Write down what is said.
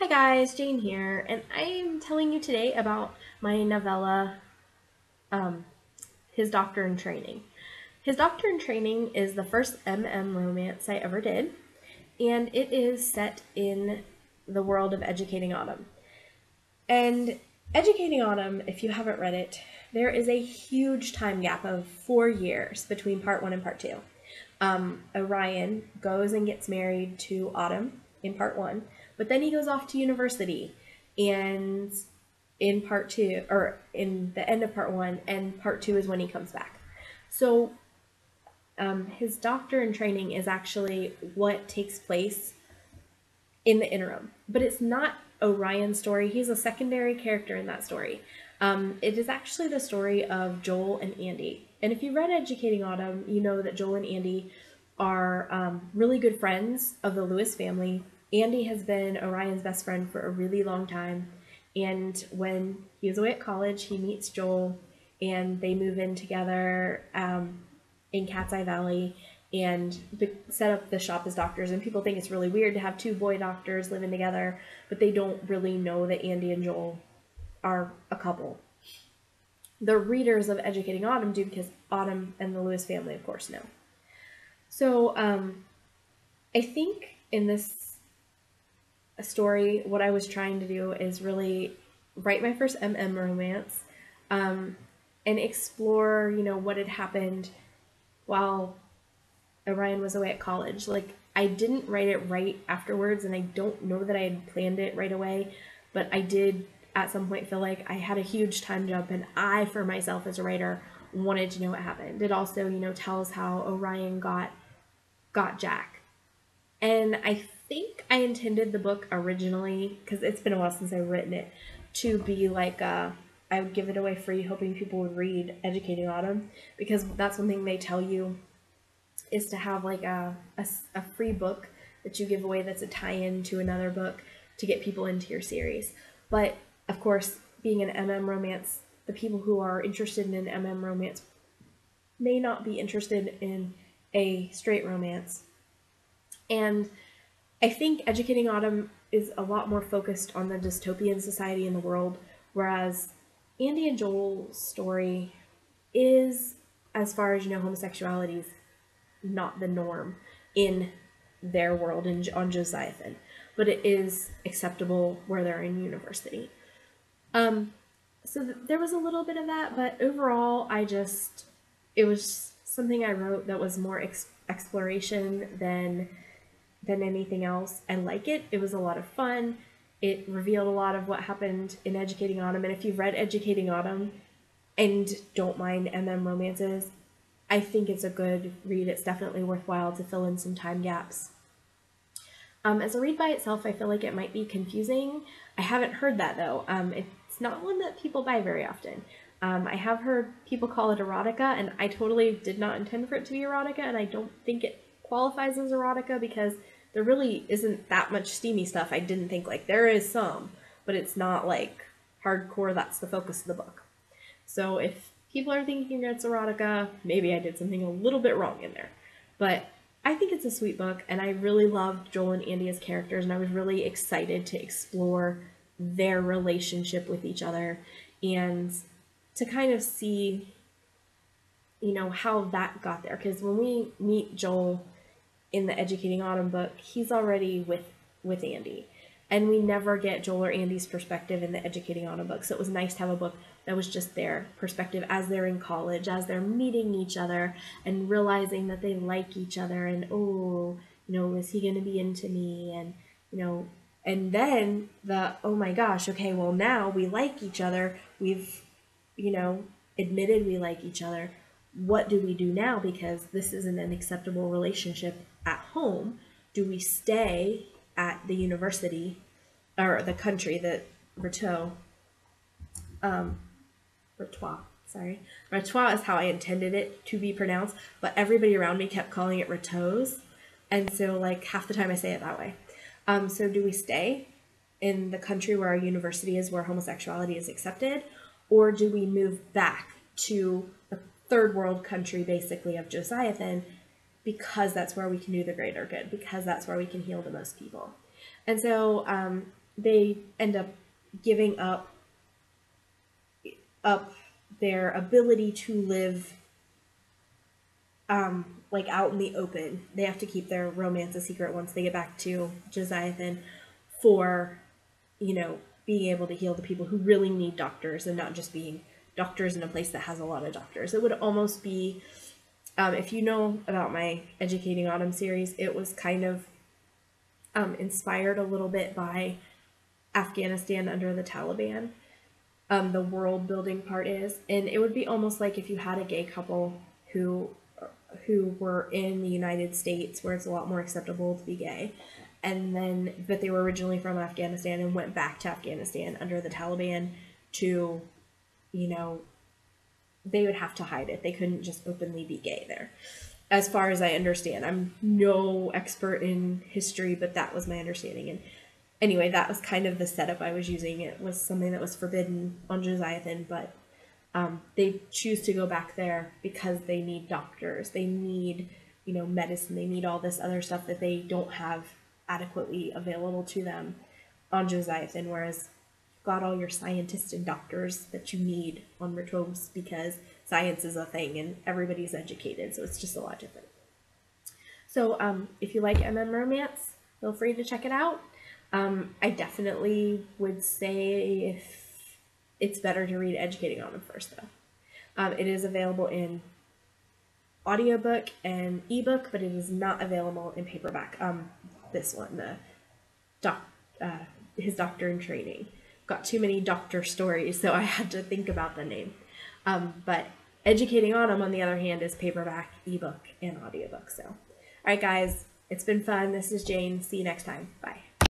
Hi guys, Jane here, and I am telling you today about my novella, um, His Doctor in Training. His Doctor in Training is the first romance I ever did, and it is set in the world of Educating Autumn. And Educating Autumn, if you haven't read it, there is a huge time gap of 4 years between part one and part two. Orion goes and gets married to Autumn in part one, but then he goes off to university, and in part two, or in the end of part one, and part two is when he comes back. So his doctor in training is actually what takes place in the interim, but it's not Orion's story. He's a secondary character in that story. It is actually the story of Joel and Andy. And if you read Educating Autumn, you know that Joel and Andy are really good friends of the Lewis family. Andy has been Orion's best friend for a really long time. And when he was away at college, he meets Joel and they move in together in Cat's Eye Valley and set up the shop as doctors. And people think it's really weird to have two boy doctors living together, but they don't really know that Andy and Joel are a couple. The readers of Educating Autumn do, because Autumn and the Lewis family, of course, know. So I think in this story, what I was trying to do is really write my first romance and explore, what had happened while Orion was away at college. Like, I didn't write it right afterwards, and I don't know that I had planned it right away, but I did at some point feel like I had a huge time jump, and I, for myself as a writer, wanted to know what happened. It also, tells how Orion got Jack. And I think I intended the book originally, because it's been a while since I've written it, to be like I would give it away free, hoping people would read Educating Autumn, because that's one thing they tell you is to have like a free book that you give away that's a tie-in to another book to get people into your series. But of course, being an romance, the people who are interested in an romance may not be interested in a straight romance. And I think Educating Autumn is a lot more focused on the dystopian society in the world, whereas Andy and Joel's story is, as far as homosexuality is not the norm in their world on Josiathan, but it is acceptable where they're in university. So there was a little bit of that, but overall, it was something I wrote that was more exploration than anything else. I like it. It was a lot of fun. It revealed a lot of what happened in Educating Autumn. And if you've read Educating Autumn and don't mind romances, I think it's a good read. It's definitely worthwhile to fill in some time gaps. As a read by itself, I feel like it might be confusing. I haven't heard that, though. It's not one that people buy very often. I have heard people call it erotica, and I totally did not intend for it to be erotica, and I don't think it qualifies as erotica because there really isn't that much steamy stuff. I didn't think, like, there is some, but it's not like hardcore. That's the focus of the book. So if people are thinking it's erotica, maybe I did something a little bit wrong in there. But I think it's a sweet book, and I really loved Joel and Andy as characters, and I was really excited to explore their relationship with each other and to kind of see, how that got there. Because when we meet Joel in the Educating Autumn book, he's already with Andy. And we never get Joel or Andy's perspective in the Educating Autumn book. So it was nice to have a book that was just their perspective as they're in college, as they're meeting each other and realizing that they like each other and, is he going to be into me? And, and then oh my gosh, okay, well now we like each other. We've, admitted we like each other. What do we do now? Because this isn't an acceptable relationship at home. Do we stay at the university or the country that Rateau is how I intended it to be pronounced, but everybody around me kept calling it Rateau's, and so like half the time I say it that way. So do we stay in the country where our university is, where homosexuality is accepted, or do we move back to the third world country, basically, of Josiathan, because that's where we can do the greater good, because that's where we can heal the most people? And so they end up giving up their ability to live like out in the open. They have to keep their romance a secret once they get back to Josiathan for, being able to heal the people who really need doctors and not just being doctors in a place that has a lot of doctors. It would almost be, if you know about my Educating Autumn series, it was kind of inspired a little bit by Afghanistan under the Taliban. The world building part is, and it would be almost like if you had a gay couple who were in the United States, where it's a lot more acceptable to be gay, and then but they were originally from Afghanistan and went back to Afghanistan under the Taliban to, they would have to hide it. They couldn't just openly be gay there. As far as I understand, I'm no expert in history, but that was my understanding. And anyway, that was kind of the setup I was using. It was something that was forbidden on Josiathan, but they choose to go back there because they need doctors. They need, medicine. They need all this other stuff that they don't have adequately available to them on Josiathan, whereas you've got all your scientists and doctors that you need on Retromes because science is a thing and everybody's educated, so it's just a lot different. So if you like romance, feel free to check it out. I definitely would say if it's better to read Educating Autumn first, though. It is available in audiobook and ebook, but it is not available in paperback. This one, His Doctor in Training. Got too many doctor stories, so I had to think about the name. But Educating Autumn, on the other hand, is paperback, ebook, and audiobook. So, all right, guys, it's been fun. This is Jane. See you next time. Bye.